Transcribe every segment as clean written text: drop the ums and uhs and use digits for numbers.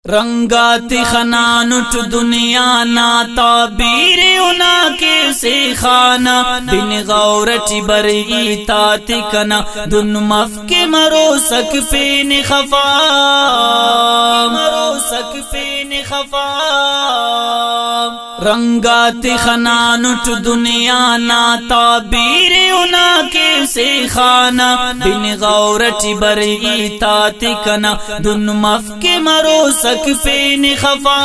رنگات خنانٹ دنیا نا تعبیر انا کے سے خانہ بن غورت برئی تات کنا دن مف کے مرو سک پین خفا رنگات خنانٹ دنیا نا تعبیر انا کے سے خانہ بن غورت برئی تات کنا دن مف کے مرو سک پین خفا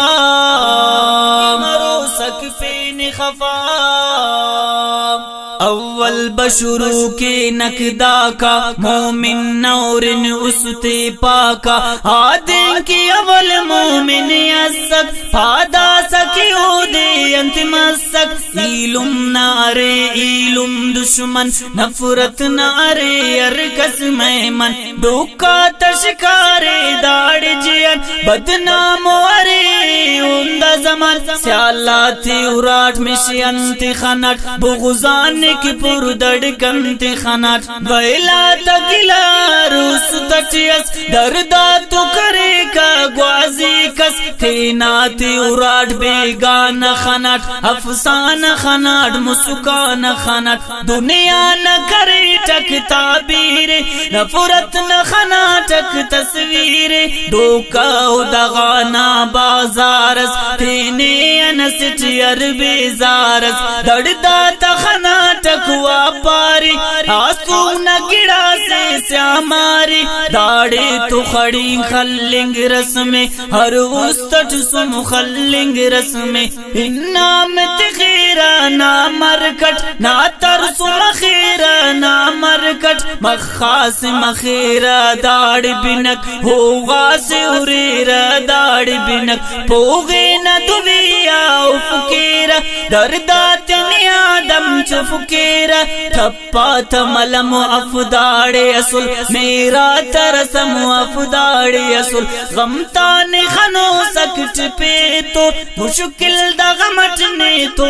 اول بشرو کے نقدا کا مومن نور استے پاکا آدن کی اول مومن اسک پادا سکیو دے انت مسک ایلم نارے ایلم دشمن نفرت نارے ارکس میمن ڈوکا تشکارے داڑ جین بدنام وارے اندہ زمان سیالاتی اراٹ مشی انت خنٹ بغزان کی پر دڑکنت خنات ویلا تگلا روس تٹیس دردا تو کرے کا گوازی کس تینات اراٹ بیگان خنات افسان خنات مسکان خنات دنیا نہ کرے ٹک تعبیر نفرت نہ خناتک تصویر ڈوکا دغانا بازارس تینے انسٹ عربی زارس دردا تخنات تکوا پاری آسو نگڑا سے سیاماری داڑے تو کھڑی خلنگ رسم ہر استٹ سم خلنگ رسم انام تخیرہ نا مرکٹ نا ترس مخیرہ نا مرکٹ مخاص مخیرہ داڑ بنک ہوگا سے اریرہ داڑ بنک پوگے نا دویا افکیرہ دردات نیادم چفکیرہ ٹھپا تملم افداڑے اصل میرا ترسم افداڑے اصل غمتان خنو سکٹ پہ تو مشکل دا غمٹنے تو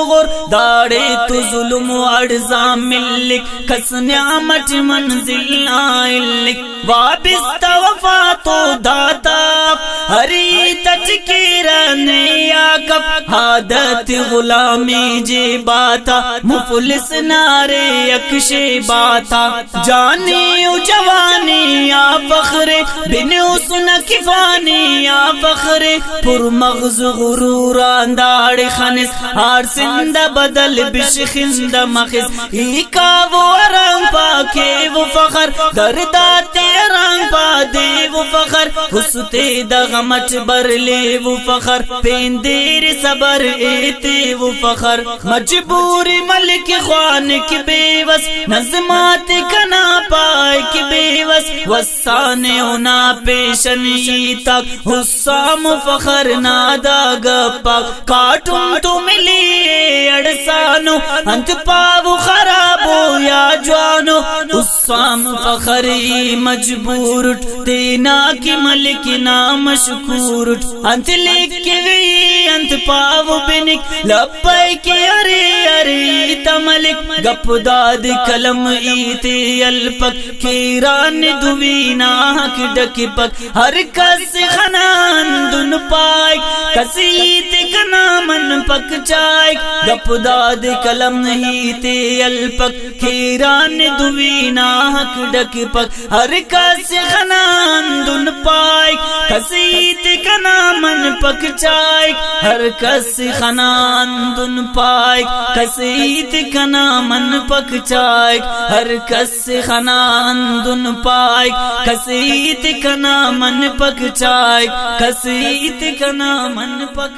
غر داڑے تو ظلم و اڑزام ملک کس نعمت منزل آئلک وابست وفا تو داتا ہری تچکیرہ نیا کف عادت غلامی جے باتا مفلس نارے اکشے باتا جانی و جوانی یا فخر بن حسن کفانی یا فخر پر مغز غروران داڑ خنس ہار سند بدل بشخند مخز ایکا وہ رنگ پاکے وہ فخر درداتے رنگ پا دے وہ فخر حستے دغمت برلے وہ فخر پیندیر صبر ایتے وہ فخر مجبوری ملک خوان کی بے وس نظمات کنا پائے کی بے وس وسانے ہونا پیشنی تک حسام فخر نادا گپا کاٹن تو ملی اڑسانو انت پاو خرابو یا جوانو حسام فخری مجبور دینا کی ملک نام شکور انت لکھوی انت پاو بنک لپائی کی ارے ارے تملک گپ داد کلم ایتے الپک کیران دوی ناک ڈک پک ہر کس خنان دن پائک کسیت کنا من پک چائک گپ داد کلم ایتے الپک کیران دوی ناک ڈک پک ہر کس خنان دن پائک کسیت کنا من پک چائک ہر کس خنان دن پائک کسیت کنا من پک چائک ہر کس خنان دن پائک کسیت کنا من پک چائک کسیت کنا من پک